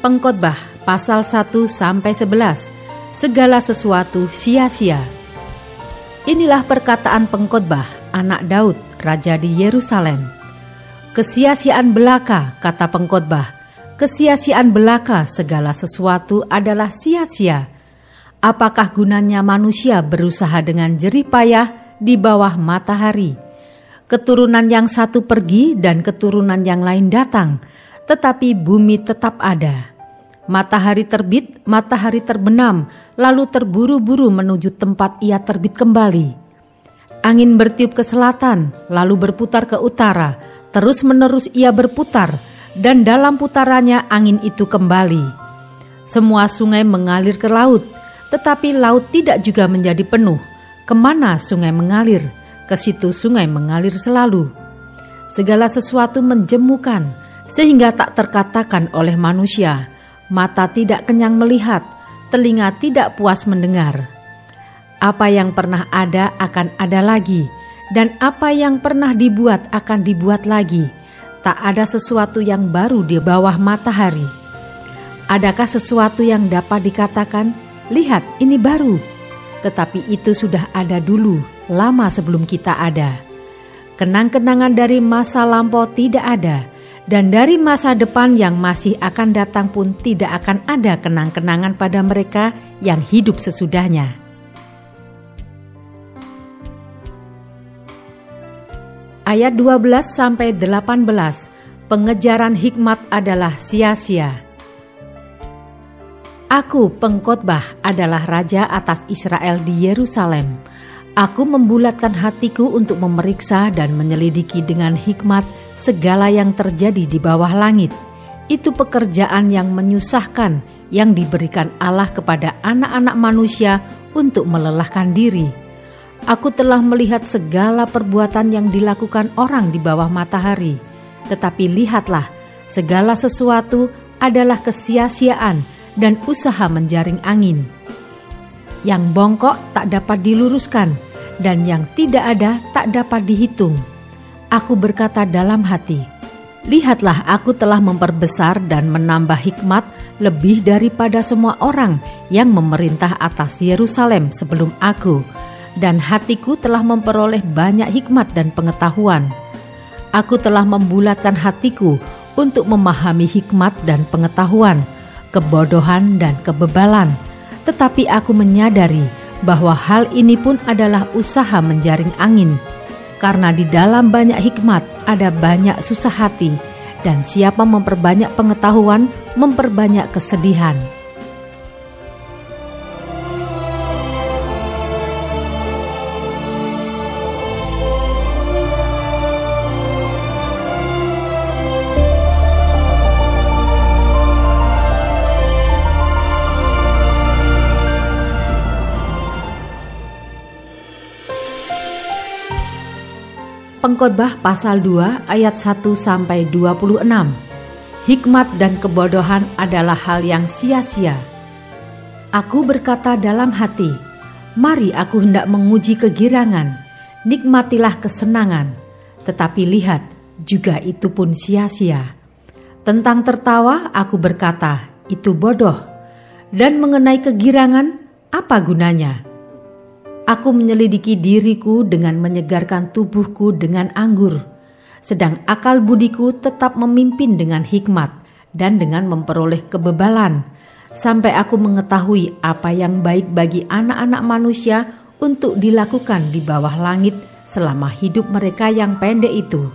Pengkhotbah pasal 1-11. Segala sesuatu sia-sia. Inilah perkataan pengkhotbah anak Daud, raja di Yerusalem. Kesia-siaan belaka, kata pengkhotbah, kesia-siaan belaka segala sesuatu adalah sia-sia. Apakah gunanya manusia berusaha dengan jerih payah di bawah matahari? Keturunan yang satu pergi dan keturunan yang lain datang, tetapi bumi tetap ada. Matahari terbit, matahari terbenam, lalu terburu-buru menuju tempat ia terbit kembali. Angin bertiup ke selatan, lalu berputar ke utara, terus-menerus ia berputar, dan dalam putarannya angin itu kembali. Semua sungai mengalir ke laut, tetapi laut tidak juga menjadi penuh. Kemana sungai mengalir, ke situ sungai mengalir selalu. Segala sesuatu menjemukan, sehingga tak terkatakan oleh manusia. Mata tidak kenyang melihat, telinga tidak puas mendengar. Apa yang pernah ada akan ada lagi, dan apa yang pernah dibuat akan dibuat lagi. Tak ada sesuatu yang baru di bawah matahari. Adakah sesuatu yang dapat dikatakan, lihat ini baru? Tetapi itu sudah ada dulu, lama sebelum kita ada. Kenang-kenangan dari masa lampau tidak ada, dan dari masa depan yang masih akan datang pun tidak akan ada kenang-kenangan pada mereka yang hidup sesudahnya. Ayat 12-18, pengejaran hikmat adalah sia-sia. Aku, pengkhotbah, adalah raja atas Israel di Yerusalem. Aku membulatkan hatiku untuk memeriksa dan menyelidiki dengan hikmat segala yang terjadi di bawah langit. Itu pekerjaan yang menyusahkan yang diberikan Allah kepada anak-anak manusia untuk melelahkan diri. Aku telah melihat segala perbuatan yang dilakukan orang di bawah matahari. Tetapi lihatlah, segala sesuatu adalah kesia-siaan dan usaha menjaring angin. Yang bongkok tak dapat diluruskan, dan yang tidak ada tak dapat dihitung. Aku berkata dalam hati, lihatlah aku telah memperbesar dan menambah hikmat lebih daripada semua orang yang memerintah atas Yerusalem sebelum aku, dan hatiku telah memperoleh banyak hikmat dan pengetahuan. Aku telah membulatkan hatiku untuk memahami hikmat dan pengetahuan, kebodohan dan kebebalan. Tetapi aku menyadari bahwa hal ini pun adalah usaha menjaring angin. Karena di dalam banyak hikmat ada banyak susah hati, dan siapa memperbanyak pengetahuan, memperbanyak kesedihan. Pengkhotbah pasal 2 ayat 1-26. Hikmat dan kebodohan adalah hal yang sia-sia. Aku berkata dalam hati, mari aku hendak menguji kegirangan, nikmatilah kesenangan. Tetapi lihat, juga itu pun sia-sia. Tentang tertawa aku berkata, itu bodoh. Dan mengenai kegirangan, apa gunanya? Aku menyelidiki diriku dengan menyegarkan tubuhku dengan anggur, sedang akal budiku tetap memimpin dengan hikmat dan dengan memperoleh kebebalan, sampai aku mengetahui apa yang baik bagi anak-anak manusia untuk dilakukan di bawah langit selama hidup mereka yang pendek itu.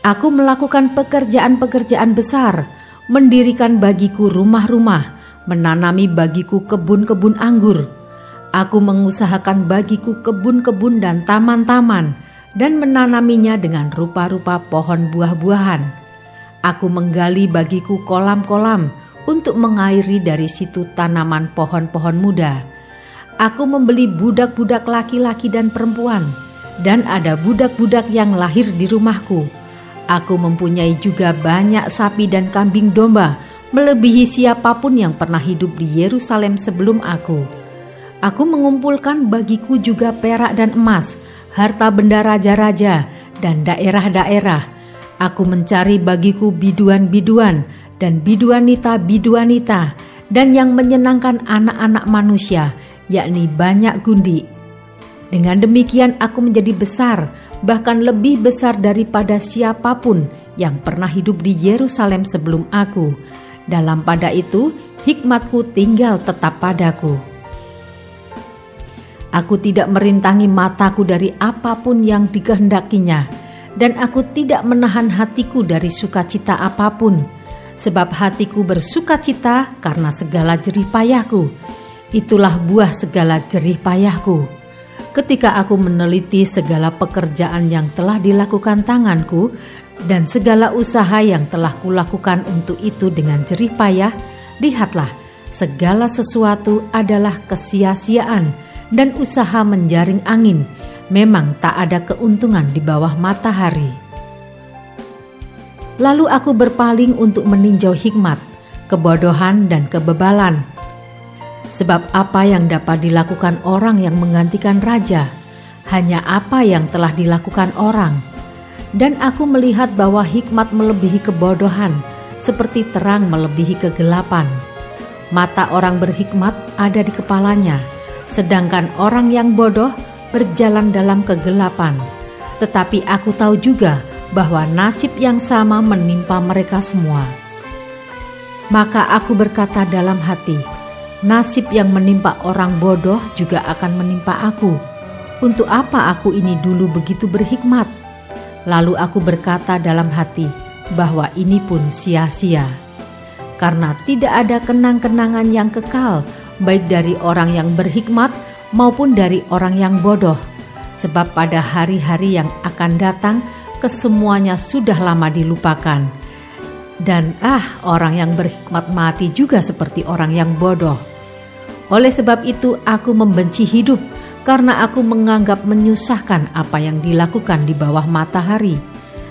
Aku melakukan pekerjaan-pekerjaan besar, mendirikan bagiku rumah-rumah, menanami bagiku kebun-kebun anggur. Aku mengusahakan bagiku kebun-kebun dan taman-taman, dan menanaminya dengan rupa-rupa pohon buah-buahan. Aku menggali bagiku kolam-kolam untuk mengairi dari situ tanaman pohon-pohon muda. Aku membeli budak-budak laki-laki dan perempuan, dan ada budak-budak yang lahir di rumahku. Aku mempunyai juga banyak sapi dan kambing domba, melebihi siapapun yang pernah hidup di Yerusalem sebelum aku. Aku mengumpulkan bagiku juga perak dan emas, harta benda raja-raja dan daerah-daerah. Aku mencari bagiku biduan-biduan dan biduanita-biduanita, dan yang menyenangkan anak-anak manusia, yakni banyak gundi. Dengan demikian aku menjadi besar, bahkan lebih besar daripada siapapun yang pernah hidup di Yerusalem sebelum aku. Dalam pada itu, hikmatku tinggal tetap padaku. Aku tidak merintangi mataku dari apapun yang dikehendakinya, dan aku tidak menahan hatiku dari sukacita apapun, sebab hatiku bersukacita karena segala jerih payahku. Itulah buah segala jerih payahku. Ketika aku meneliti segala pekerjaan yang telah dilakukan tanganku, dan segala usaha yang telah kulakukan untuk itu dengan jerih payah, lihatlah, segala sesuatu adalah kesia-siaan dan usaha menjaring angin. Memang tak ada keuntungan di bawah matahari. Lalu aku berpaling untuk meninjau hikmat, kebodohan, dan kebebalan. Sebab apa yang dapat dilakukan orang yang menggantikan raja? Hanya apa yang telah dilakukan orang. Dan aku melihat bahwa hikmat melebihi kebodohan, seperti terang melebihi kegelapan. Mata orang berhikmat ada di kepalanya, sedangkan orang yang bodoh berjalan dalam kegelapan. Tetapi aku tahu juga bahwa nasib yang sama menimpa mereka semua. Maka aku berkata dalam hati, nasib yang menimpa orang bodoh juga akan menimpa aku. Untuk apa aku ini dulu begitu berhikmat? Lalu aku berkata dalam hati bahwa ini pun sia-sia. Karena tidak ada kenang-kenangan yang kekal, baik dari orang yang berhikmat maupun dari orang yang bodoh. Sebab pada hari-hari yang akan datang, kesemuanya sudah lama dilupakan. Dan orang yang berhikmat mati juga seperti orang yang bodoh. Oleh sebab itu aku membenci hidup, karena aku menganggap menyusahkan apa yang dilakukan di bawah matahari.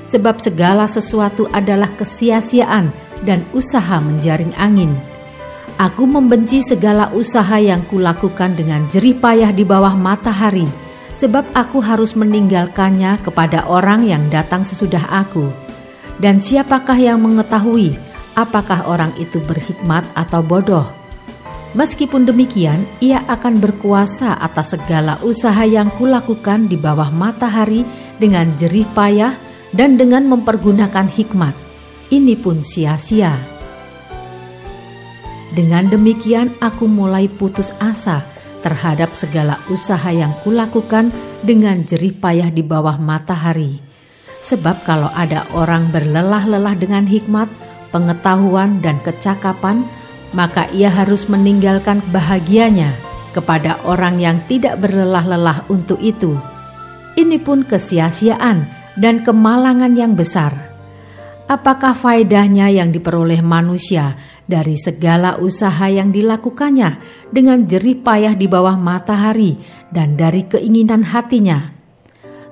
Sebab segala sesuatu adalah kesia-siaan dan usaha menjaring angin. Aku membenci segala usaha yang kulakukan dengan jerih payah di bawah matahari, sebab aku harus meninggalkannya kepada orang yang datang sesudah aku. Dan siapakah yang mengetahui apakah orang itu berhikmat atau bodoh? Meskipun demikian, ia akan berkuasa atas segala usaha yang kulakukan di bawah matahari dengan jerih payah dan dengan mempergunakan hikmat. Ini pun sia-sia. Dengan demikian aku mulai putus asa terhadap segala usaha yang kulakukan dengan jerih payah di bawah matahari. Sebab kalau ada orang berlelah-lelah dengan hikmat, pengetahuan, dan kecakapan, maka ia harus meninggalkan bahagianya kepada orang yang tidak berlelah-lelah untuk itu. Ini pun kesia-siaan dan kemalangan yang besar. Apakah faedahnya yang diperoleh manusia dari segala usaha yang dilakukannya dengan jerih payah di bawah matahari dan dari keinginan hatinya?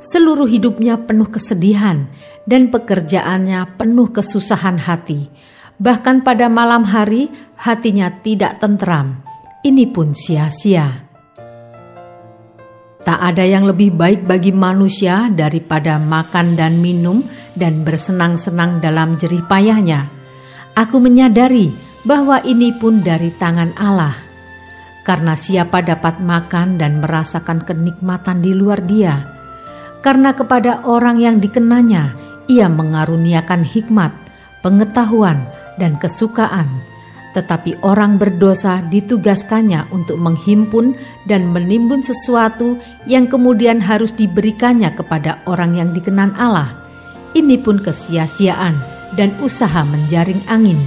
Seluruh hidupnya penuh kesedihan dan pekerjaannya penuh kesusahan hati. Bahkan pada malam hari hatinya tidak tentram. Ini pun sia-sia. Tak ada yang lebih baik bagi manusia daripada makan dan minum dan bersenang-senang dalam jerih payahnya. Aku menyadari bahwa ini pun dari tangan Allah. Karena siapa dapat makan dan merasakan kenikmatan di luar Dia? Karena kepada orang yang dikenanya, Ia mengaruniakan hikmat, pengetahuan, dan kesukaan. Tetapi orang berdosa ditugaskannya untuk menghimpun dan menimbun sesuatu yang kemudian harus diberikannya kepada orang yang dikenan Allah. Ini pun kesia-siaan dan usaha menjaring angin.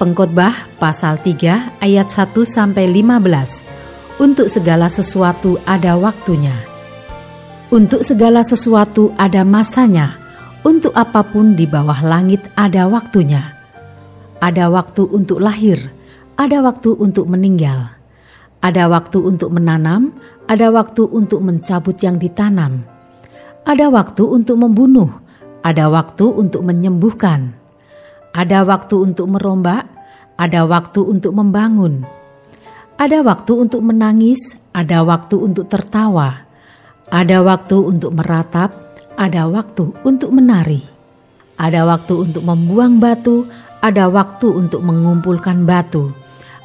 Pengkhotbah pasal 3 ayat 1-15. Untuk segala sesuatu ada waktunya. Untuk segala sesuatu ada masanya. Untuk apapun di bawah langit ada waktunya. Ada waktu untuk lahir, ada waktu untuk meninggal. Ada waktu untuk menanam, ada waktu untuk mencabut yang ditanam. Ada waktu untuk membunuh, ada waktu untuk menyembuhkan. Ada waktu untuk merombak, ada waktu untuk membangun. Ada waktu untuk menangis, ada waktu untuk tertawa. Ada waktu untuk meratap, ada waktu untuk menari. Ada waktu untuk membuang batu, ada waktu untuk mengumpulkan batu.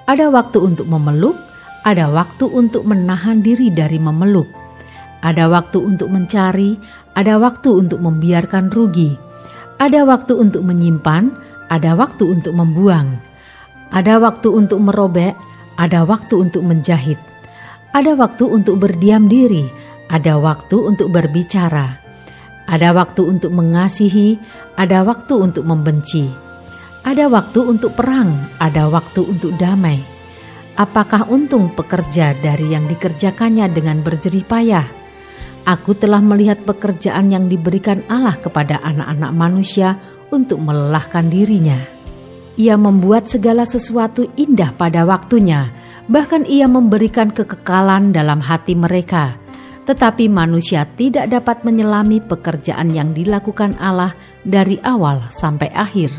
Ada waktu untuk memeluk, ada waktu untuk menahan diri dari memeluk. Ada waktu untuk mencari, ada waktu untuk membiarkan rugi. Ada waktu untuk menyimpan, ada waktu untuk membuang. Ada waktu untuk merobek, ada waktu untuk menjahit. Ada waktu untuk berdiam diri, ada waktu untuk berbicara. Ada waktu untuk mengasihi, ada waktu untuk membenci. Ada waktu untuk perang, ada waktu untuk damai. Apakah untung pekerja dari yang dikerjakannya dengan berjerih payah? Aku telah melihat pekerjaan yang diberikan Allah kepada anak-anak manusia untuk melelahkan dirinya. Ia membuat segala sesuatu indah pada waktunya, bahkan ia memberikan kekekalan dalam hati mereka. Tetapi manusia tidak dapat menyelami pekerjaan yang dilakukan Allah dari awal sampai akhir.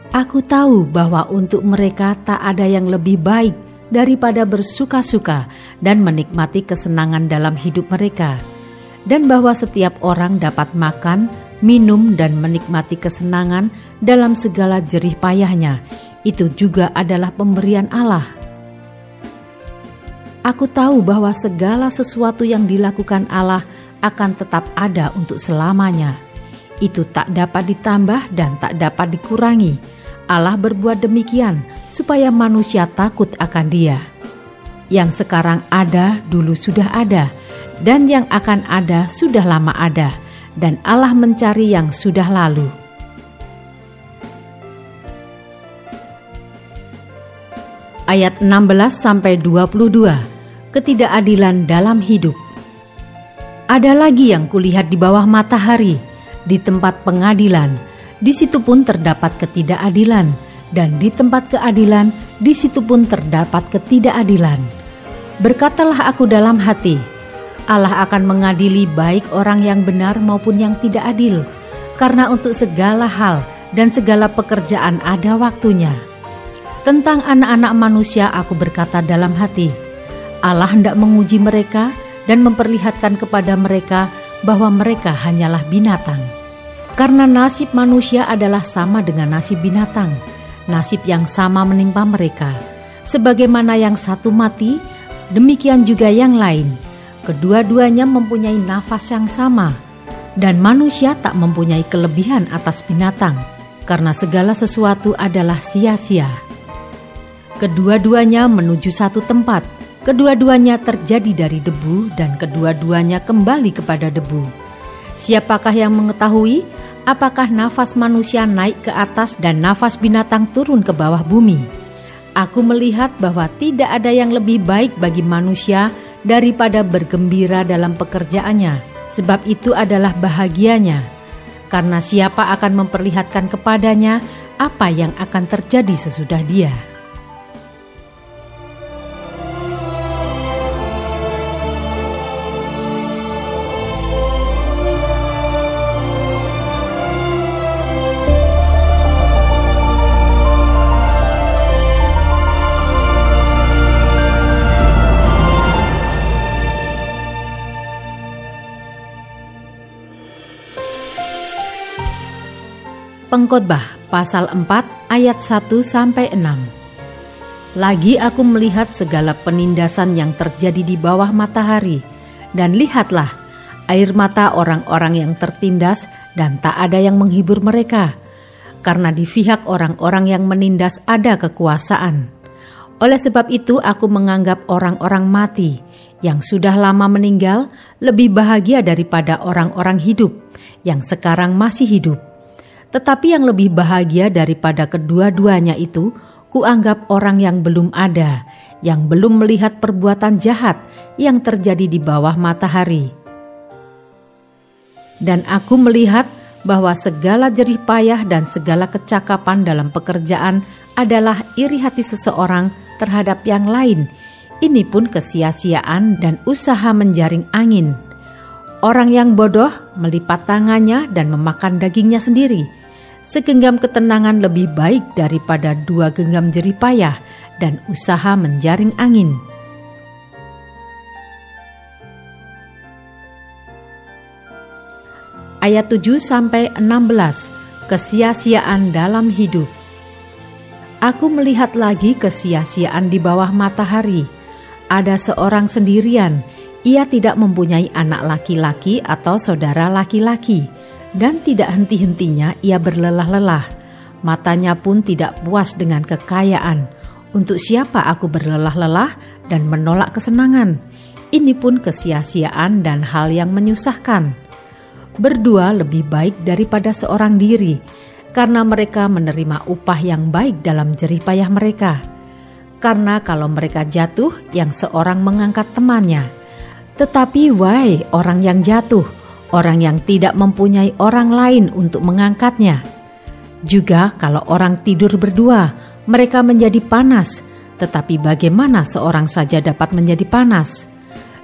Aku tahu bahwa untuk mereka tak ada yang lebih baik daripada bersuka-suka dan menikmati kesenangan dalam hidup mereka, dan bahwa setiap orang dapat makan, minum, dan menikmati kesenangan dalam segala jerih payahnya. Itu juga adalah pemberian Allah. Aku tahu bahwa segala sesuatu yang dilakukan Allah akan tetap ada untuk selamanya. Itu tak dapat ditambah dan tak dapat dikurangi. Allah berbuat demikian supaya manusia takut akan Dia. Yang sekarang ada dulu sudah ada, dan yang akan ada sudah lama ada, dan Allah mencari yang sudah lalu. Ayat 16-22, ketidakadilan dalam hidup. Ada lagi yang kulihat di bawah matahari, di tempat pengadilan. Di situ pun terdapat ketidakadilan, dan di tempat keadilan, di situ pun terdapat ketidakadilan. Berkatalah aku dalam hati, Allah akan mengadili baik orang yang benar maupun yang tidak adil, karena untuk segala hal dan segala pekerjaan ada waktunya. Tentang anak-anak manusia aku berkata dalam hati, Allah hendak menguji mereka dan memperlihatkan kepada mereka bahwa mereka hanyalah binatang. Karena nasib manusia adalah sama dengan nasib binatang, nasib yang sama menimpa mereka. Sebagaimana yang satu mati, demikian juga yang lain. Kedua-duanya mempunyai nafas yang sama, dan manusia tak mempunyai kelebihan atas binatang, karena segala sesuatu adalah sia-sia. Kedua-duanya menuju satu tempat, kedua-duanya terjadi dari debu, dan kedua-duanya kembali kepada debu. Siapakah yang mengetahui apakah nafas manusia naik ke atas dan nafas binatang turun ke bawah bumi? Aku melihat bahwa tidak ada yang lebih baik bagi manusia daripada bergembira dalam pekerjaannya, sebab itu adalah bahagianya. Karena siapa akan memperlihatkan kepadanya apa yang akan terjadi sesudah dia? Pengkhotbah pasal 4 ayat 1-6. Lagi aku melihat segala penindasan yang terjadi di bawah matahari, dan lihatlah, air mata orang-orang yang tertindas dan tak ada yang menghibur mereka, karena di pihak orang-orang yang menindas ada kekuasaan. Oleh sebab itu aku menganggap orang-orang mati yang sudah lama meninggal lebih bahagia daripada orang-orang hidup yang sekarang masih hidup. Tetapi yang lebih bahagia daripada kedua-duanya itu, kuanggap orang yang belum ada, yang belum melihat perbuatan jahat yang terjadi di bawah matahari. Dan aku melihat bahwa segala jerih payah dan segala kecakapan dalam pekerjaan adalah iri hati seseorang terhadap yang lain, Ini pun kesia-siaan dan usaha menjaring angin. Orang yang bodoh melipat tangannya dan memakan dagingnya sendiri. Segenggam ketenangan lebih baik daripada 2 genggam jerih payah dan usaha menjaring angin. Ayat 7-16, kesia-siaan dalam hidup. Aku melihat lagi kesia-siaan di bawah matahari. Ada seorang sendirian, ia tidak mempunyai anak laki-laki atau saudara laki-laki, dan tidak henti-hentinya ia berlelah-lelah. Matanya pun tidak puas dengan kekayaan. Untuk siapa aku berlelah-lelah dan menolak kesenangan? Ini pun kesia-siaan dan hal yang menyusahkan. Berdua lebih baik daripada seorang diri, karena mereka menerima upah yang baik dalam jerih payah mereka. Karena kalau mereka jatuh, yang seorang mengangkat temannya. Tetapi wahai orang yang jatuh, orang yang tidak mempunyai orang lain untuk mengangkatnya. Juga kalau orang tidur berdua, mereka menjadi panas. Tetapi bagaimana seorang saja dapat menjadi panas?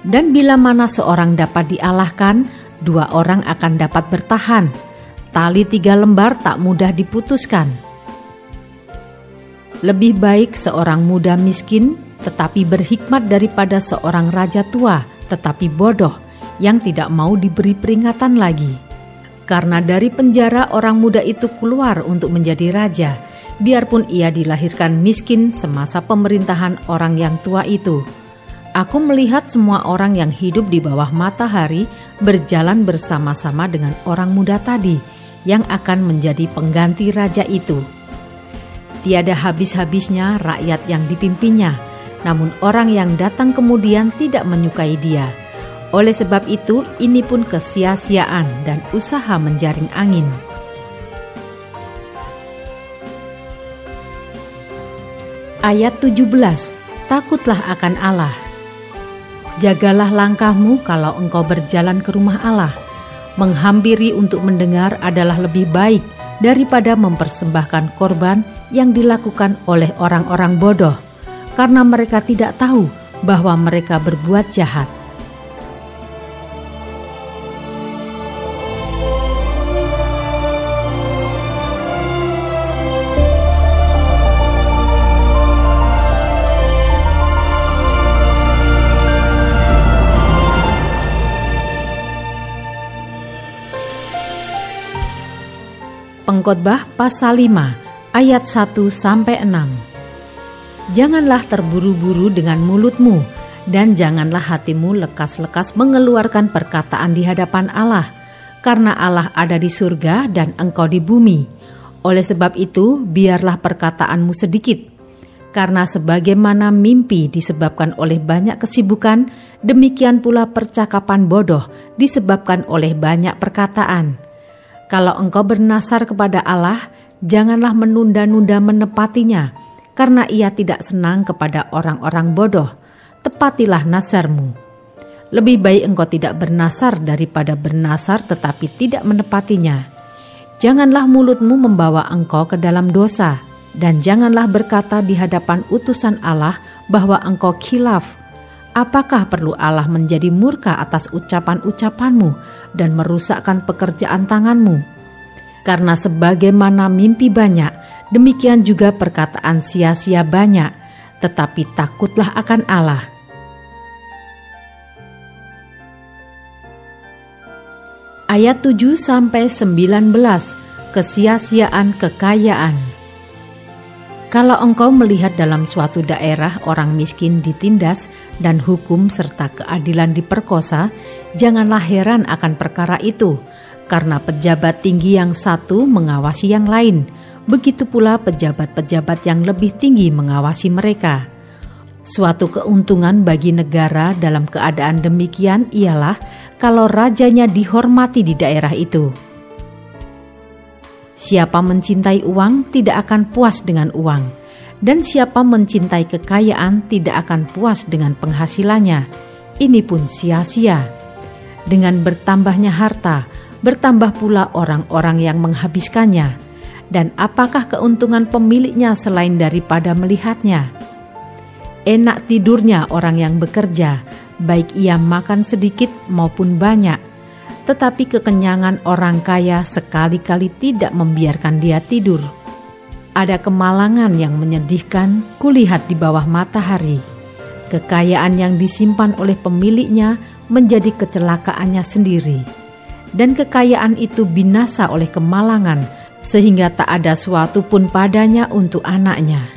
Dan bila mana seorang dapat dialahkan, 2 orang akan dapat bertahan. Tali 3 lembar tak mudah diputuskan. Lebih baik seorang muda miskin tetapi berhikmat daripada seorang raja tua tetapi bodoh yang tidak mau diberi peringatan lagi. Karena dari penjara orang muda itu keluar untuk menjadi raja, biarpun ia dilahirkan miskin semasa pemerintahan orang yang tua itu. Aku melihat semua orang yang hidup di bawah matahari berjalan bersama-sama dengan orang muda tadi yang akan menjadi pengganti raja itu. Tiada habis-habisnya rakyat yang dipimpinnya, namun orang yang datang kemudian tidak menyukai dia. Oleh sebab itu, ini pun kesia-siaan dan usaha menjaring angin. Ayat 17, takutlah akan Allah. Jagalah langkahmu kalau engkau berjalan ke rumah Allah. Menghampiri untuk mendengar adalah lebih baik daripada mempersembahkan korban yang dilakukan oleh orang-orang bodoh, karena mereka tidak tahu bahwa mereka berbuat jahat. Pengkhotbah pasal 5 ayat 1-6. Janganlah terburu-buru dengan mulutmu, dan janganlah hatimu lekas-lekas mengeluarkan perkataan di hadapan Allah, karena Allah ada di surga dan engkau di bumi. Oleh sebab itu, biarlah perkataanmu sedikit. Karena sebagaimana mimpi disebabkan oleh banyak kesibukan, demikian pula percakapan bodoh disebabkan oleh banyak perkataan. Kalau engkau bernasar kepada Allah, janganlah menunda-nunda menepatinya, karena ia tidak senang kepada orang-orang bodoh. Tepatilah nasarmu. Lebih baik engkau tidak bernasar daripada bernasar tetapi tidak menepatinya. Janganlah mulutmu membawa engkau ke dalam dosa, dan janganlah berkata di hadapan utusan Allah bahwa engkau khilaf. Apakah perlu Allah menjadi murka atas ucapan-ucapanmu dan merusakkan pekerjaan tanganmu? Karena sebagaimana mimpi banyak, demikian juga perkataan sia-sia banyak, tetapi takutlah akan Allah. Ayat 7-19, kesia-siaan kekayaan. Kalau engkau melihat dalam suatu daerah orang miskin ditindas dan hukum serta keadilan diperkosa, janganlah heran akan perkara itu, karena pejabat tinggi yang satu mengawasi yang lain, begitu pula pejabat-pejabat yang lebih tinggi mengawasi mereka. Suatu keuntungan bagi negara dalam keadaan demikian ialah kalau rajanya dihormati di daerah itu. Siapa mencintai uang tidak akan puas dengan uang, dan siapa mencintai kekayaan tidak akan puas dengan penghasilannya. Ini pun sia-sia. Dengan bertambahnya harta, bertambah pula orang-orang yang menghabiskannya. Dan apakah keuntungan pemiliknya selain daripada melihatnya? Enak tidurnya orang yang bekerja, baik ia makan sedikit maupun banyak. Tetapi kekenyangan orang kaya sekali-kali tidak membiarkan dia tidur. Ada kemalangan yang menyedihkan kulihat di bawah matahari. Kekayaan yang disimpan oleh pemiliknya menjadi kecelakaannya sendiri. Dan kekayaan itu binasa oleh kemalangan, sehingga tak ada suatu pun padanya untuk anaknya.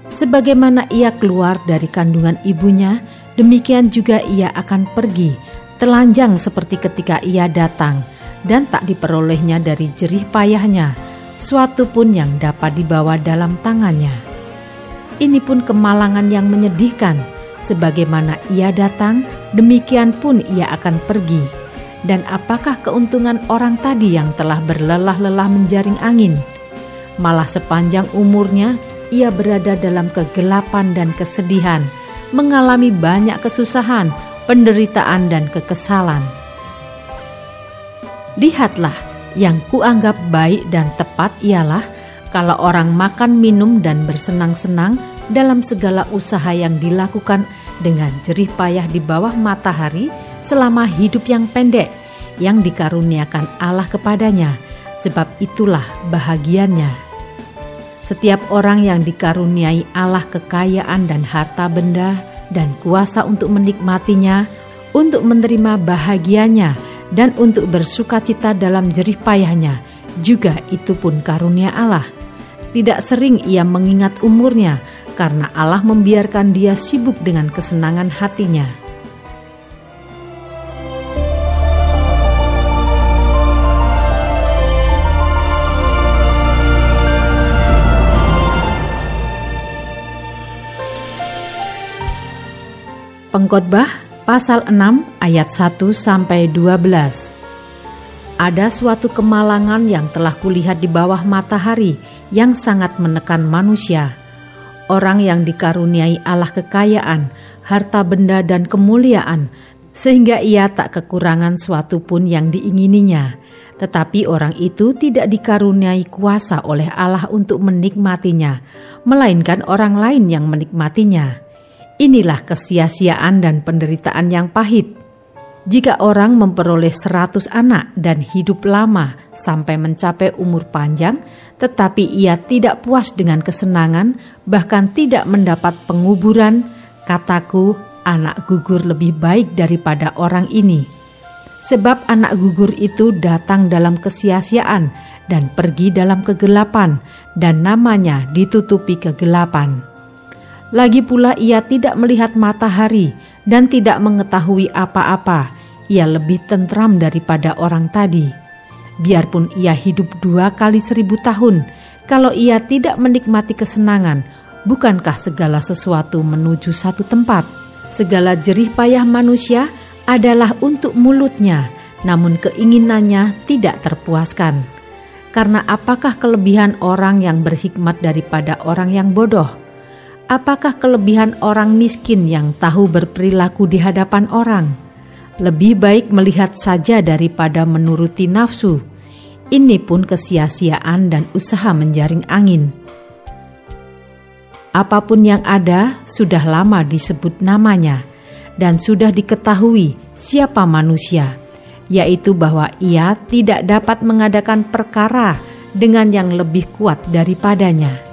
Sebagaimana ia keluar dari kandungan ibunya, demikian juga ia akan pergi, telanjang seperti ketika ia datang, dan tak diperolehnya dari jerih payahnya, suatu pun yang dapat dibawa dalam tangannya. Ini pun kemalangan yang menyedihkan, sebagaimana ia datang, demikian pun ia akan pergi. Dan apakah keuntungan orang tadi yang telah berlelah-lelah menjaring angin? Malah sepanjang umurnya, ia berada dalam kegelapan dan kesedihan, mengalami banyak kesusahan, penderitaan dan kekesalan. Lihatlah, yang kuanggap baik dan tepat ialah kalau orang makan, minum, dan bersenang-senang dalam segala usaha yang dilakukan dengan jerih payah di bawah matahari selama hidup yang pendek yang dikaruniakan Allah kepadanya, sebab itulah bahagiannya. Setiap orang yang dikaruniai Allah kekayaan dan harta benda dan kuasa untuk menikmatinya, untuk menerima bahagianya, dan untuk bersukacita dalam jerih payahnya, juga itu pun karunia Allah. Tidak sering ia mengingat umurnya, karena Allah membiarkan dia sibuk dengan kesenangan hatinya. Pengkhotbah pasal 6 ayat 1-12. Ada suatu kemalangan yang telah kulihat di bawah matahari yang sangat menekan manusia. Orang yang dikaruniai Allah kekayaan, harta benda dan kemuliaan, sehingga ia tak kekurangan suatu pun yang diingininya. Tetapi orang itu tidak dikaruniai kuasa oleh Allah untuk menikmatinya, melainkan orang lain yang menikmatinya. Inilah kesia-siaan dan penderitaan yang pahit. Jika orang memperoleh 100 anak dan hidup lama sampai mencapai umur panjang, tetapi ia tidak puas dengan kesenangan, bahkan tidak mendapat penguburan, kataku, anak gugur lebih baik daripada orang ini. Sebab anak gugur itu datang dalam kesia-siaan dan pergi dalam kegelapan, dan namanya ditutupi kegelapan. Lagi pula ia tidak melihat matahari dan tidak mengetahui apa-apa. Ia lebih tentram daripada orang tadi. Biarpun ia hidup 2 kali 1000 tahun, kalau ia tidak menikmati kesenangan, bukankah segala sesuatu menuju satu tempat? Segala jerih payah manusia adalah untuk mulutnya, namun keinginannya tidak terpuaskan. Karena apakah kelebihan orang yang berhikmat daripada orang yang bodoh? Apakah kelebihan orang miskin yang tahu berperilaku di hadapan orang? Lebih baik melihat saja daripada menuruti nafsu. Ini pun kesia-siaan dan usaha menjaring angin. Apapun yang ada sudah lama disebut namanya, dan sudah diketahui siapa manusia, yaitu bahwa ia tidak dapat mengadakan perkara dengan yang lebih kuat daripadanya.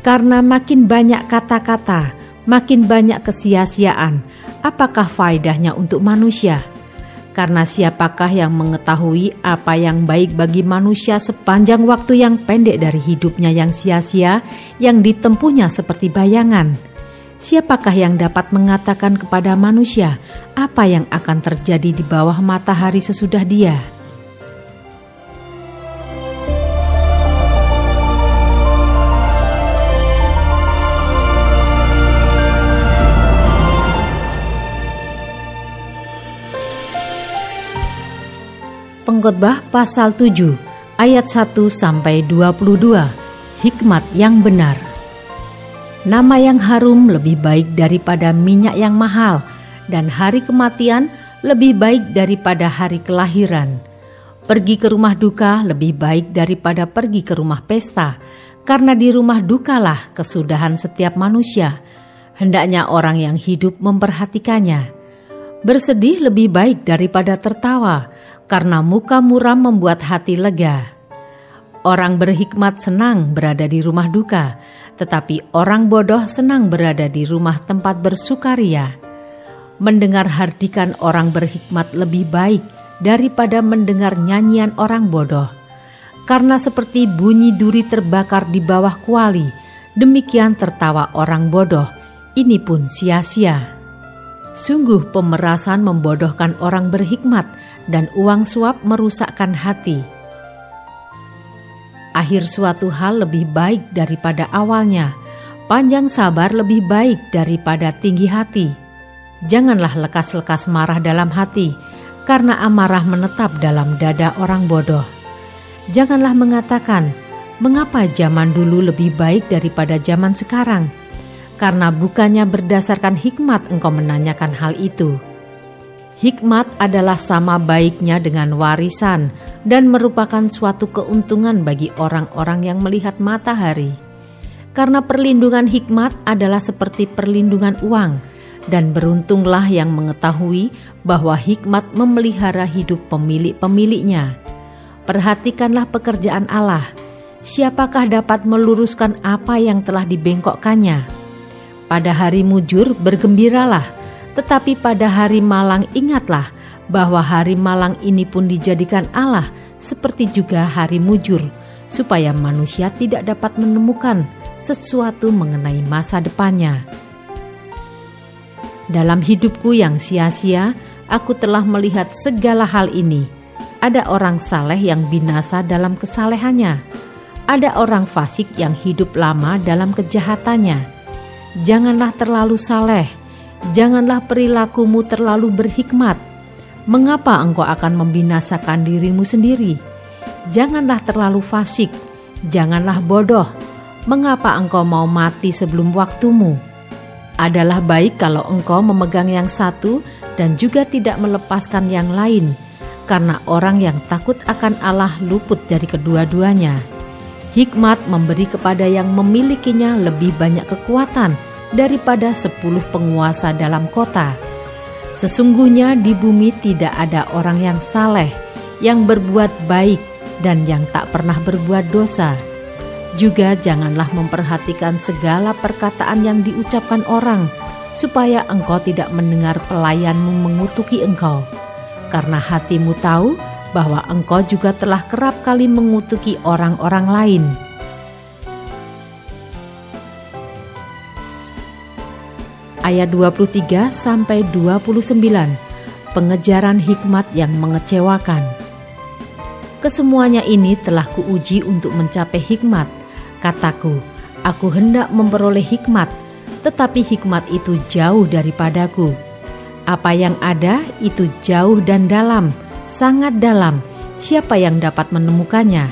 Karena makin banyak kata-kata, makin banyak kesia-siaan, apakah faedahnya untuk manusia? Karena siapakah yang mengetahui apa yang baik bagi manusia sepanjang waktu yang pendek dari hidupnya yang sia-sia, yang ditempuhnya seperti bayangan? Siapakah yang dapat mengatakan kepada manusia apa yang akan terjadi di bawah matahari sesudah dia? Pengkhotbah pasal 7 ayat 1-22. Hikmat yang benar. Nama yang harum lebih baik daripada minyak yang mahal, dan hari kematian lebih baik daripada hari kelahiran. Pergi ke rumah duka lebih baik daripada pergi ke rumah pesta, Karena di rumah dukalah kesudahan setiap manusia, hendaknya orang yang hidup memperhatikannya. Bersedih lebih baik daripada tertawa, karena muka muram membuat hati lega. Orang berhikmat senang berada di rumah duka, tetapi orang bodoh senang berada di rumah tempat bersukaria. Mendengar hardikan orang berhikmat lebih baik daripada mendengar nyanyian orang bodoh. Karena seperti bunyi duri terbakar di bawah kuali, demikian tertawa orang bodoh, ini pun sia-sia. Sungguh pemerasan membodohkan orang berhikmat, dan uang suap merusakkan hati. Akhir suatu hal lebih baik daripada awalnya, panjang sabar lebih baik daripada tinggi hati. Janganlah lekas-lekas marah dalam hati, karena amarah menetap dalam dada orang bodoh. Janganlah mengatakan, mengapa zaman dulu lebih baik daripada zaman sekarang? Karena bukannya berdasarkan hikmat engkau menanyakan hal itu. Hikmat adalah sama baiknya dengan warisan dan merupakan suatu keuntungan bagi orang-orang yang melihat matahari. Karena perlindungan hikmat adalah seperti perlindungan uang, dan beruntunglah yang mengetahui bahwa hikmat memelihara hidup pemilik-pemiliknya. Perhatikanlah pekerjaan Allah. Siapakah dapat meluruskan apa yang telah dibengkokkannya? Pada hari mujur bergembiralah, tetapi pada hari malang ingatlah bahwa hari malang ini pun dijadikan Allah seperti juga hari mujur, supaya manusia tidak dapat menemukan sesuatu mengenai masa depannya. Dalam hidupku yang sia-sia, aku telah melihat segala hal ini. Ada orang saleh yang binasa dalam kesalehannya. Ada orang fasik yang hidup lama dalam kejahatannya. Janganlah terlalu saleh. Janganlah perilakumu terlalu berhikmat. Mengapa engkau akan membinasakan dirimu sendiri? Janganlah terlalu fasik. Janganlah bodoh. Mengapa engkau mau mati sebelum waktumu? Adalah baik kalau engkau memegang yang satu dan juga tidak melepaskan yang lain, karena orang yang takut akan Allah luput dari kedua-duanya. Hikmat memberi kepada yang memilikinya lebih banyak kekuatan daripada 10 penguasa dalam kota. Sesungguhnya di bumi tidak ada orang yang saleh, yang berbuat baik dan yang tak pernah berbuat dosa. Juga janganlah memperhatikan segala perkataan yang diucapkan orang, supaya engkau tidak mendengar pelayanmu mengutuki engkau. Karena hatimu tahu bahwa engkau juga telah kerap kali mengutuki orang-orang lain. Ayat 23-29, pengejaran hikmat yang mengecewakan. Kesemuanya ini telah kuuji untuk mencapai hikmat. Kataku, aku hendak memperoleh hikmat, tetapi hikmat itu jauh daripadaku. Apa yang ada itu jauh dan dalam, sangat dalam. Siapa yang dapat menemukannya?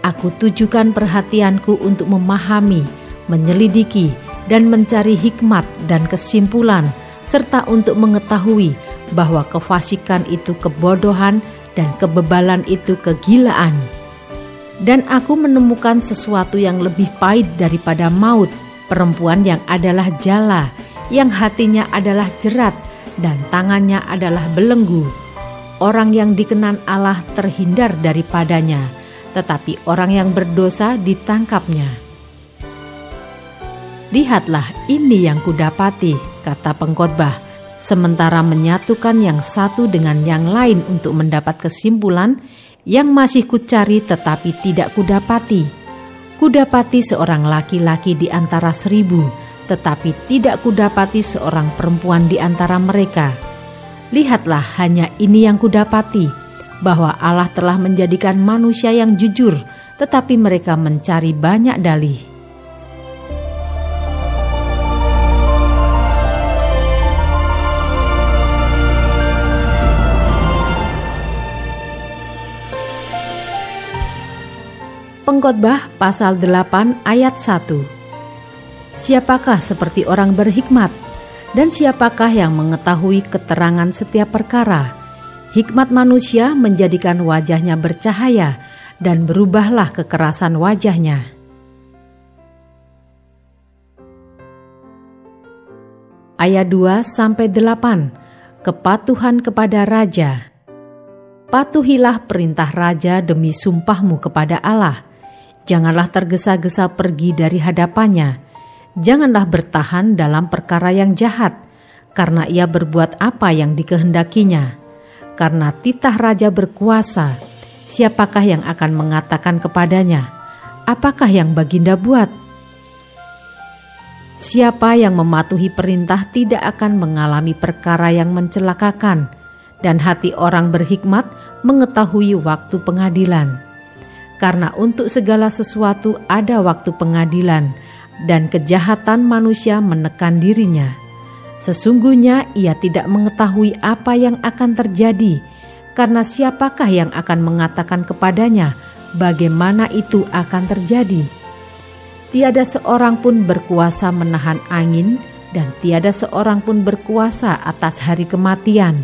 Aku tujukan perhatianku untuk memahami, menyelidiki, dan mencari hikmat dan kesimpulan, serta untuk mengetahui bahwa kefasikan itu kebodohan dan kebebalan itu kegilaan. Dan aku menemukan sesuatu yang lebih pahit daripada maut, perempuan yang adalah jala, yang hatinya adalah jerat, dan tangannya adalah belenggu. Orang yang dikenan Allah terhindar daripadanya, tetapi orang yang berdosa ditangkapnya. Lihatlah, ini yang kudapati, kata pengkhotbah, sementara menyatukan yang satu dengan yang lain untuk mendapat kesimpulan yang masih kucari tetapi tidak kudapati. Kudapati seorang laki-laki di antara 1000, tetapi tidak kudapati seorang perempuan di antara mereka. Lihatlah, hanya ini yang kudapati, bahwa Allah telah menjadikan manusia yang jujur, tetapi mereka mencari banyak dalih. Pengkhotbah pasal 8 ayat 1. Siapakah seperti orang berhikmat, dan siapakah yang mengetahui keterangan setiap perkara? Hikmat manusia menjadikan wajahnya bercahaya, dan berubahlah kekerasan wajahnya. ayat 2-8, kepatuhan kepada raja. Patuhilah perintah raja demi sumpahmu kepada Allah. Janganlah tergesa-gesa pergi dari hadapannya. Janganlah bertahan dalam perkara yang jahat, karena ia berbuat apa yang dikehendakinya. Karena titah raja berkuasa, siapakah yang akan mengatakan kepadanya, apakah yang baginda buat? Siapa yang mematuhi perintah tidak akan mengalami perkara yang mencelakakan, dan hati orang berhikmat mengetahui waktu pengadilan. Karena untuk segala sesuatu ada waktu pengadilan, dan kejahatan manusia menekan dirinya. Sesungguhnya ia tidak mengetahui apa yang akan terjadi, karena siapakah yang akan mengatakan kepadanya bagaimana itu akan terjadi? Tiada seorang pun berkuasa menahan angin, dan tiada seorang pun berkuasa atas hari kematian.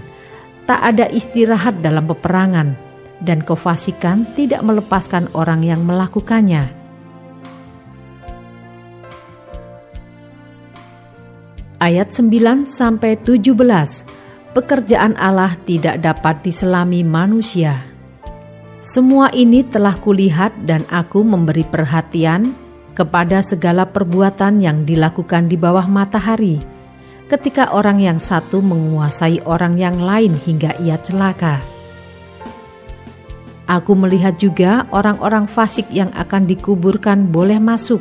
Tak ada istirahat dalam peperangan, dan kefasikan tidak melepaskan orang yang melakukannya. Ayat 9-17, pekerjaan Allah tidak dapat diselami manusia. Semua ini telah kulihat dan aku memberi perhatian kepada segala perbuatan yang dilakukan di bawah matahari, ketika orang yang satu menguasai orang yang lain hingga ia celaka. Aku melihat juga orang-orang fasik yang akan dikuburkan boleh masuk,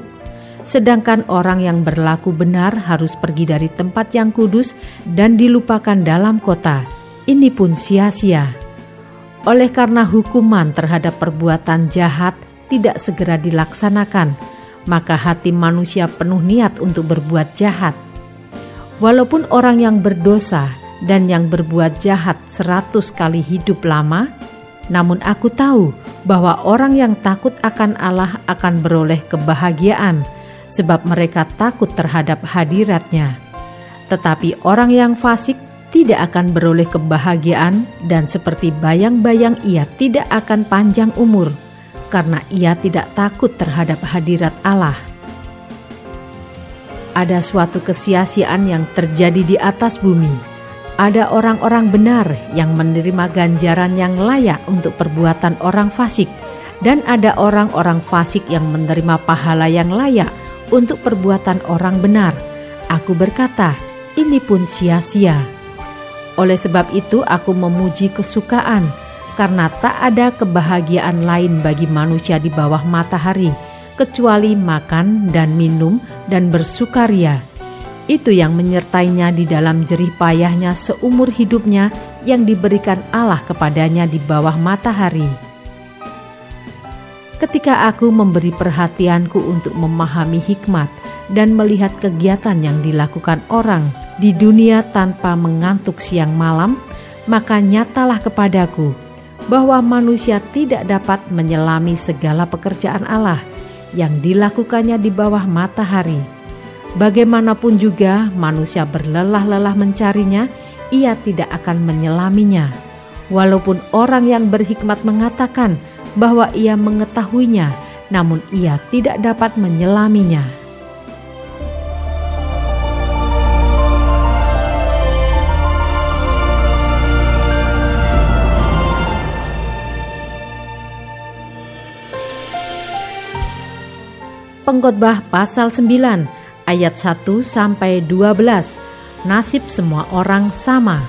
sedangkan orang yang berlaku benar harus pergi dari tempat yang kudus dan dilupakan dalam kota. Ini pun sia-sia. Oleh karena hukuman terhadap perbuatan jahat tidak segera dilaksanakan, maka hati manusia penuh niat untuk berbuat jahat. Walaupun orang yang berdosa dan yang berbuat jahat 100 kali hidup lama, namun aku tahu bahwa orang yang takut akan Allah akan beroleh kebahagiaan, sebab mereka takut terhadap hadirat-Nya. Tetapi orang yang fasik tidak akan beroleh kebahagiaan, dan seperti bayang-bayang ia tidak akan panjang umur, karena ia tidak takut terhadap hadirat Allah. Ada suatu kesia-siaan yang terjadi di atas bumi. Ada orang-orang benar yang menerima ganjaran yang layak untuk perbuatan orang fasik, dan ada orang-orang fasik yang menerima pahala yang layak untuk perbuatan orang benar. Aku berkata, ini pun sia-sia. Oleh sebab itu aku memuji kesukaan, karena tak ada kebahagiaan lain bagi manusia di bawah matahari, kecuali makan dan minum dan bersukaria. Itu yang menyertainya di dalam jerih payahnya seumur hidupnya yang diberikan Allah kepadanya di bawah matahari. Ketika aku memberi perhatianku untuk memahami hikmat dan melihat kegiatan yang dilakukan orang di dunia tanpa mengantuk siang malam, maka nyatalah kepadaku bahwa manusia tidak dapat menyelami segala pekerjaan Allah yang dilakukannya di bawah matahari. Bagaimanapun juga manusia berlelah-lelah mencarinya, ia tidak akan menyelaminya. Walaupun orang yang berhikmat mengatakan bahwa ia mengetahuinya, namun ia tidak dapat menyelaminya. Pengkhotbah pasal 9 ayat 1-12, nasib semua orang sama.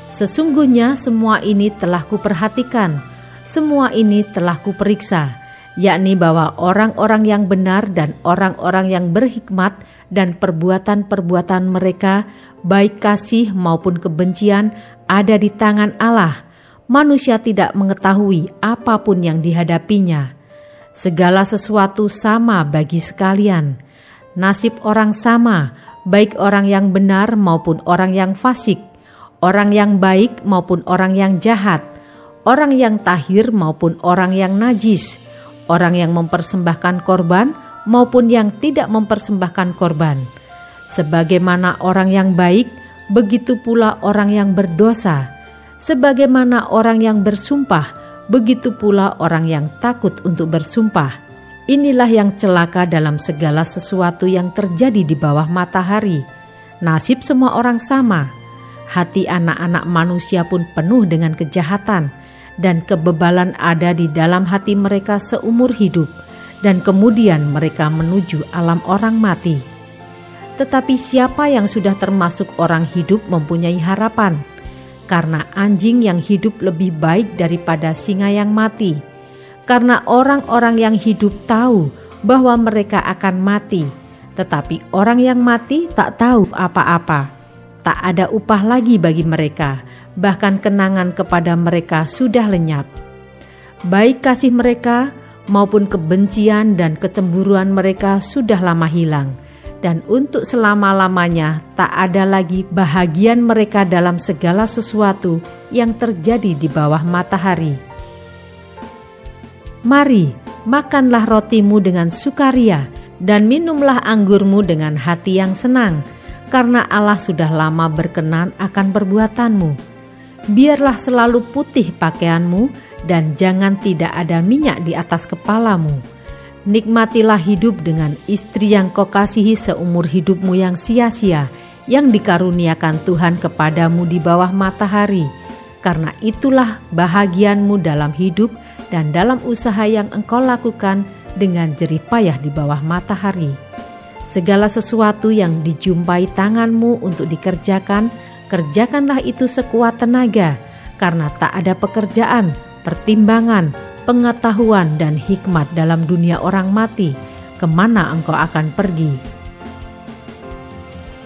Sesungguhnya semua ini telah kuperhatikan, semua ini telah kuperiksa, yakni bahwa orang-orang yang benar dan orang-orang yang berhikmat dan perbuatan-perbuatan mereka, baik kasih maupun kebencian, ada di tangan Allah. Manusia tidak mengetahui apapun yang dihadapinya. Segala sesuatu sama bagi sekalian. Nasib orang sama, baik orang yang benar maupun orang yang fasik, orang yang baik maupun orang yang jahat, orang yang tahir maupun orang yang najis, orang yang mempersembahkan korban maupun yang tidak mempersembahkan korban. Sebagaimana orang yang baik, begitu pula orang yang berdosa. Sebagaimana orang yang bersumpah, begitu pula orang yang takut untuk bersumpah. Inilah yang celaka dalam segala sesuatu yang terjadi di bawah matahari. Nasib semua orang sama. Hati anak-anak manusia pun penuh dengan kejahatan, dan kebebalan ada di dalam hati mereka seumur hidup, dan kemudian mereka menuju alam orang mati. Tetapi siapa yang sudah termasuk orang hidup mempunyai harapan, karena anjing yang hidup lebih baik daripada singa yang mati. Karena orang-orang yang hidup tahu bahwa mereka akan mati, tetapi orang yang mati tak tahu apa-apa. Tak ada upah lagi bagi mereka, bahkan kenangan kepada mereka sudah lenyap. Baik kasih mereka maupun kebencian dan kecemburuan mereka sudah lama hilang, dan untuk selama-lamanya tak ada lagi bahagian mereka dalam segala sesuatu yang terjadi di bawah matahari. Mari, makanlah rotimu dengan sukaria, dan minumlah anggurmu dengan hati yang senang, karena Allah sudah lama berkenan akan perbuatanmu. Biarlah selalu putih pakaianmu, dan jangan tidak ada minyak di atas kepalamu. Nikmatilah hidup dengan istri yang kau kasihi seumur hidupmu yang sia-sia, yang dikaruniakan Tuhan kepadamu di bawah matahari, karena itulah bahagianmu dalam hidup dan dalam usaha yang engkau lakukan dengan jerih payah di bawah matahari. Segala sesuatu yang dijumpai tanganmu untuk dikerjakan, kerjakanlah itu sekuat tenaga, karena tak ada pekerjaan, pertimbangan, pengetahuan, dan hikmat dalam dunia orang mati, kemana engkau akan pergi.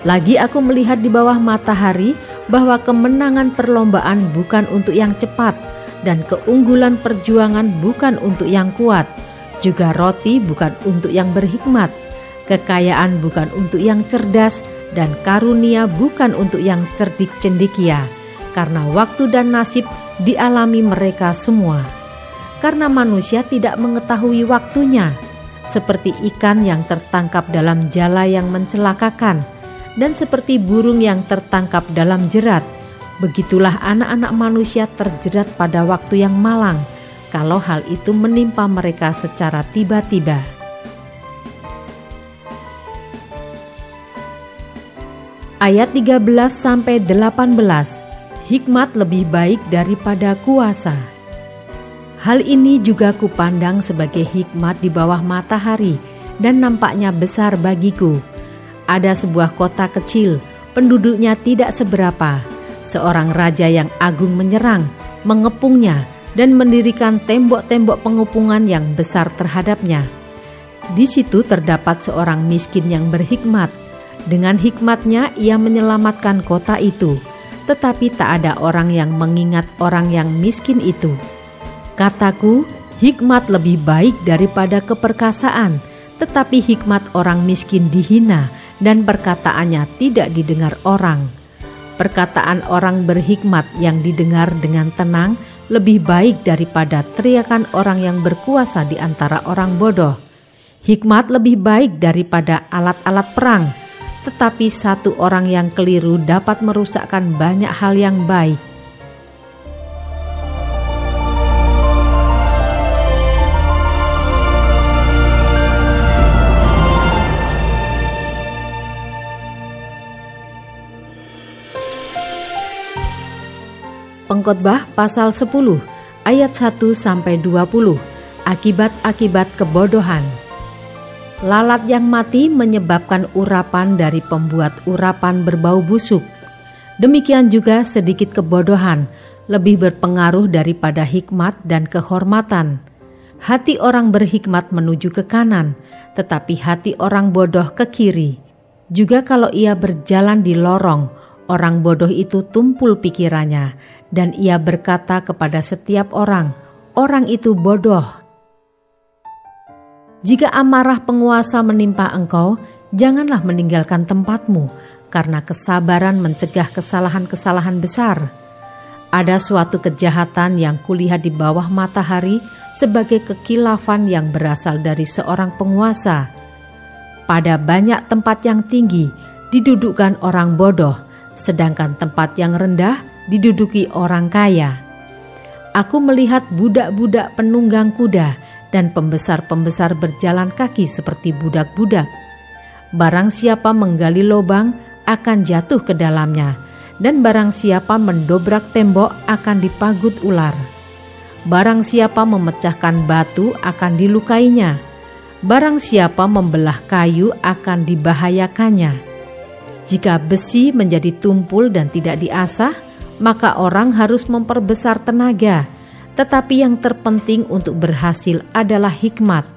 Lagi aku melihat di bawah matahari bahwa kemenangan perlombaan bukan untuk yang cepat, dan keunggulan perjuangan bukan untuk yang kuat, juga roti bukan untuk yang berhikmat, kekayaan bukan untuk yang cerdas, dan karunia bukan untuk yang cerdik cendekia, karena waktu dan nasib dialami mereka semua. Karena manusia tidak mengetahui waktunya, seperti ikan yang tertangkap dalam jala yang mencelakakan, dan seperti burung yang tertangkap dalam jerat, begitulah anak-anak manusia terjerat pada waktu yang malang, kalau hal itu menimpa mereka secara tiba-tiba. Ayat 13-18, hikmat lebih baik daripada kuasa. Hal ini juga kupandang sebagai hikmat di bawah matahari, dan nampaknya besar bagiku. Ada sebuah kota kecil, penduduknya tidak seberapa. Seorang raja yang agung menyerang, mengepungnya, dan mendirikan tembok-tembok pengepungan yang besar terhadapnya. Di situ terdapat seorang miskin yang berhikmat. Dengan hikmatnya ia menyelamatkan kota itu, tetapi tak ada orang yang mengingat orang yang miskin itu. Kataku, hikmat lebih baik daripada keperkasaan, tetapi hikmat orang miskin dihina dan perkataannya tidak didengar orang. Perkataan orang berhikmat yang didengar dengan tenang lebih baik daripada teriakan orang yang berkuasa di antara orang bodoh. Hikmat lebih baik daripada alat-alat perang, tetapi satu orang yang keliru dapat merusakkan banyak hal yang baik. Pengkhotbah pasal 10 ayat 1-20, akibat-akibat kebodohan. Lalat yang mati menyebabkan urapan dari pembuat urapan berbau busuk. Demikian juga sedikit kebodohan lebih berpengaruh daripada hikmat dan kehormatan. Hati orang berhikmat menuju ke kanan, tetapi hati orang bodoh ke kiri. Juga kalau ia berjalan di lorong, orang bodoh itu tumpul pikirannya, dan ia berkata kepada setiap orang, "Orang itu bodoh." Jika amarah penguasa menimpa engkau, janganlah meninggalkan tempatmu, karena kesabaran mencegah kesalahan-kesalahan besar. Ada suatu kejahatan yang kulihat di bawah matahari sebagai kekilafan yang berasal dari seorang penguasa. Pada banyak tempat yang tinggi didudukkan orang bodoh, sedangkan tempat yang rendah diduduki orang kaya. Aku melihat budak-budak penunggang kuda dan pembesar-pembesar berjalan kaki seperti budak-budak. Barang siapa menggali lubang akan jatuh ke dalamnya, dan barang siapa mendobrak tembok akan dipagut ular. Barang siapa memecahkan batu akan dilukainya. Barang siapa membelah kayu akan dibahayakannya. Jika besi menjadi tumpul dan tidak diasah, maka orang harus memperbesar tenaga, tetapi yang terpenting untuk berhasil adalah hikmat.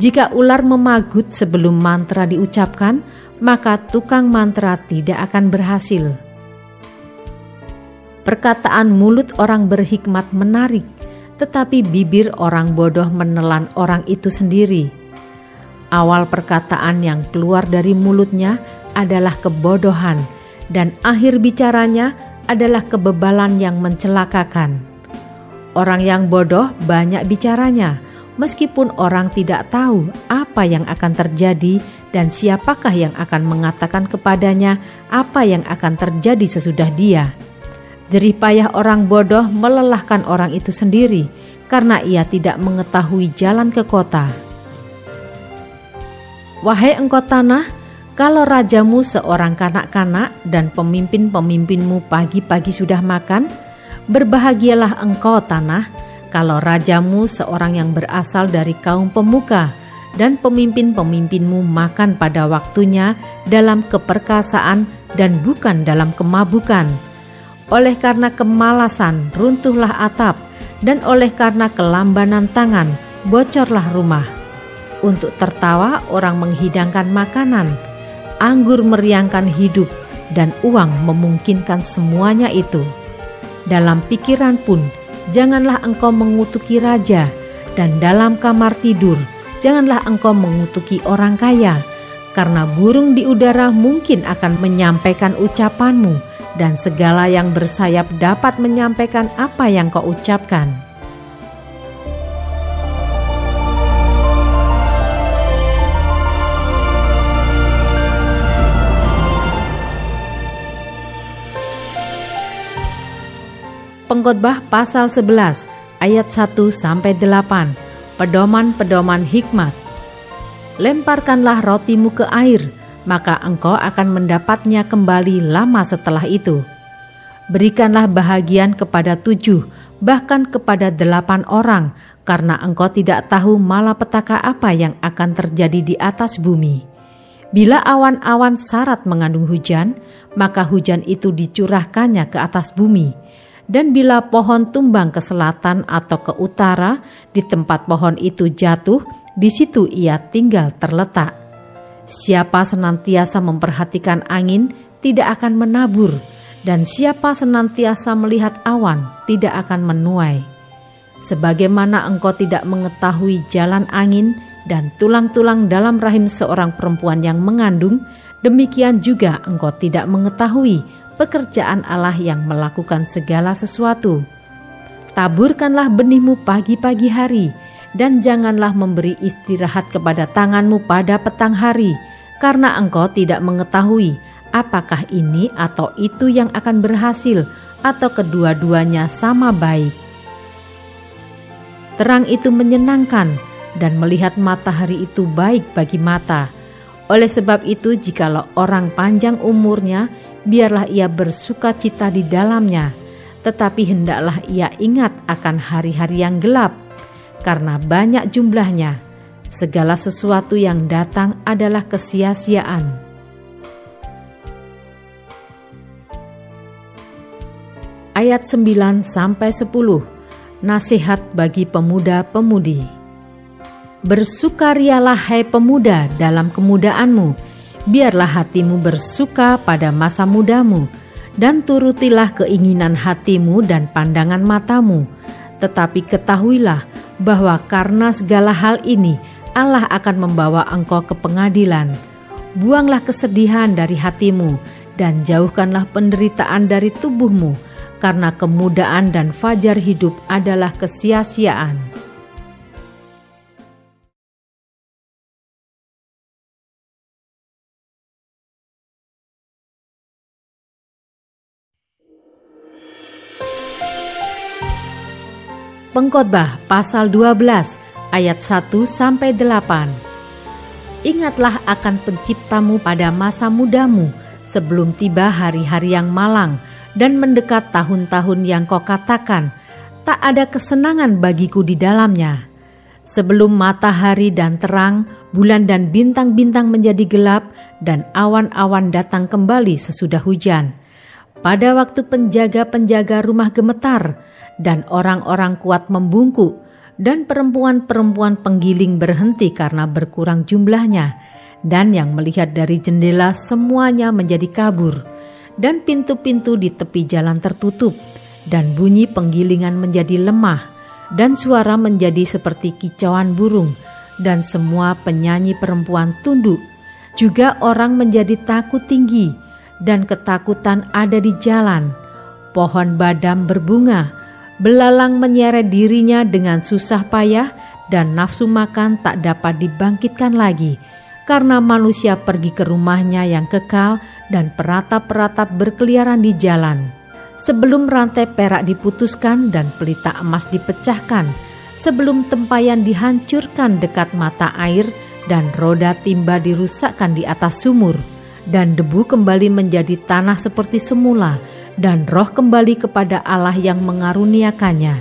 Jika ular memagut sebelum mantra diucapkan, maka tukang mantra tidak akan berhasil. Perkataan mulut orang berhikmat menarik, tetapi bibir orang bodoh menelan orang itu sendiri. Awal perkataan yang keluar dari mulutnya adalah kebodohan, dan akhir bicaranya adalah kebebalan yang mencelakakan. Orang yang bodoh banyak bicaranya, meskipun orang tidak tahu apa yang akan terjadi dan siapakah yang akan mengatakan kepadanya apa yang akan terjadi sesudah dia. Jerih payah orang bodoh melelahkan orang itu sendiri, karena ia tidak mengetahui jalan ke kota. Wahai engkau tanah, kalau rajamu seorang kanak-kanak dan pemimpin-pemimpinmu pagi-pagi sudah makan, berbahagialah engkau tanah, kalau rajamu seorang yang berasal dari kaum pemuka dan pemimpin-pemimpinmu makan pada waktunya dalam keperkasaan dan bukan dalam kemabukan. Oleh karena kemalasan runtuhlah atap, dan oleh karena kelambanan tangan bocorlah rumah. Untuk tertawa orang menghidangkan makanan, anggur meriangkan hidup, dan uang memungkinkan semuanya itu. Dalam pikiran pun janganlah engkau mengutuki raja, dan dalam kamar tidur janganlah engkau mengutuki orang kaya, karena burung di udara mungkin akan menyampaikan ucapanmu, dan segala yang bersayap dapat menyampaikan apa yang kau ucapkan. Pengkhotbah pasal 11 ayat 1-8, pedoman-pedoman hikmat. Lemparkanlah rotimu ke air, maka engkau akan mendapatnya kembali lama setelah itu. Berikanlah bahagian kepada 7, bahkan kepada 8 orang, karena engkau tidak tahu malapetaka apa yang akan terjadi di atas bumi. Bila awan-awan sarat mengandung hujan, maka hujan itu dicurahkannya ke atas bumi. Dan bila pohon tumbang ke selatan atau ke utara, di tempat pohon itu jatuh, di situ ia tinggal terletak. Siapa senantiasa memperhatikan angin tidak akan menabur, dan siapa senantiasa melihat awan tidak akan menuai. Sebagaimana engkau tidak mengetahui jalan angin dan tulang-tulang dalam rahim seorang perempuan yang mengandung, demikian juga engkau tidak mengetahui pekerjaan Allah yang melakukan segala sesuatu. Taburkanlah benihmu pagi-pagi hari, dan janganlah memberi istirahat kepada tanganmu pada petang hari, karena engkau tidak mengetahui apakah ini atau itu yang akan berhasil, atau kedua-duanya sama baik. Terang itu menyenangkan, dan melihat matahari itu baik bagi mata. Oleh sebab itu, jikalau orang panjang umurnya, biarlah ia bersuka cita di dalamnya, tetapi hendaklah ia ingat akan hari-hari yang gelap, karena banyak jumlahnya. Segala sesuatu yang datang adalah kesia-siaan. Ayat 9-10, nasihat bagi pemuda-pemudi. Bersukarialah hai pemuda dalam kemudaanmu, biarlah hatimu bersuka pada masa mudamu, dan turutilah keinginan hatimu dan pandangan matamu. Tetapi ketahuilah bahwa karena segala hal ini Allah akan membawa engkau ke pengadilan. Buanglah kesedihan dari hatimu dan jauhkanlah penderitaan dari tubuhmu, karena kemudaan dan fajar hidup adalah kesia-siaan. Pengkhotbah pasal 12 ayat 1-8. Ingatlah akan penciptamu pada masa mudamu, sebelum tiba hari-hari yang malang dan mendekat tahun-tahun yang kau katakan, tak ada kesenangan bagiku di dalamnya. Sebelum matahari dan terang, bulan dan bintang-bintang menjadi gelap, dan awan-awan datang kembali sesudah hujan. Pada waktu penjaga-penjaga rumah gemetar, dan orang-orang kuat membungkuk, dan perempuan-perempuan penggiling berhenti karena berkurang jumlahnya, dan yang melihat dari jendela semuanya menjadi kabur, dan pintu-pintu di tepi jalan tertutup, dan bunyi penggilingan menjadi lemah, dan suara menjadi seperti kicauan burung, dan semua penyanyi perempuan tunduk. Juga orang menjadi takut tinggi, dan ketakutan ada di jalan. Pohon badam berbunga, belalang menyeret dirinya dengan susah payah, dan nafsu makan tak dapat dibangkitkan lagi, karena manusia pergi ke rumahnya yang kekal, dan peratap-peratap berkeliaran di jalan. Sebelum rantai perak diputuskan dan pelita emas dipecahkan, sebelum tempayan dihancurkan dekat mata air dan roda timba dirusakkan di atas sumur, dan debu kembali menjadi tanah seperti semula, dan roh kembali kepada Allah yang mengaruniakannya.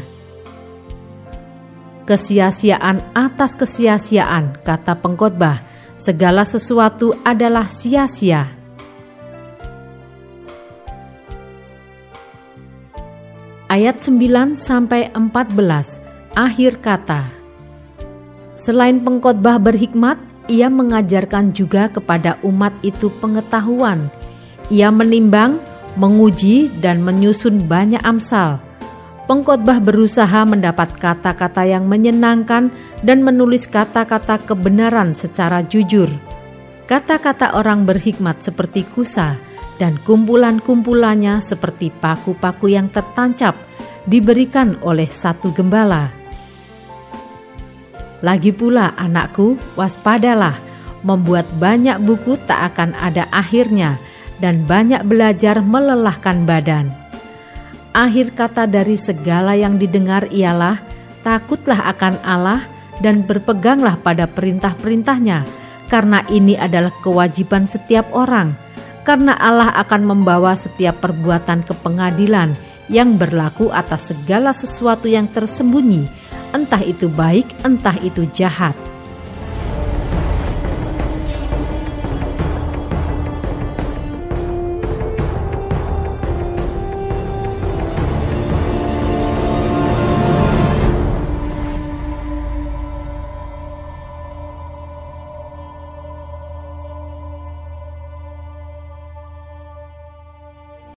Kesia-siaan atas kesia-siaan, kata pengkhotbah, segala sesuatu adalah sia-sia. Ayat 9-14, akhir kata. Selain pengkhotbah berhikmat, ia mengajarkan juga kepada umat itu pengetahuan. Ia menimbang, menguji, dan menyusun banyak amsal. Pengkhotbah berusaha mendapat kata-kata yang menyenangkan dan menulis kata-kata kebenaran secara jujur. Kata-kata orang berhikmat seperti kusa, dan kumpulan-kumpulannya seperti paku-paku yang tertancap diberikan oleh satu gembala. Lagi pula anakku, waspadalah, membuat banyak buku tak akan ada akhirnya, dan banyak belajar melelahkan badan. Akhir kata dari segala yang didengar ialah, takutlah akan Allah dan berpeganglah pada perintah-perintahnya, karena ini adalah kewajiban setiap orang. Karena Allah akan membawa setiap perbuatan ke pengadilan yang berlaku atas segala sesuatu yang tersembunyi, entah itu baik, entah itu jahat.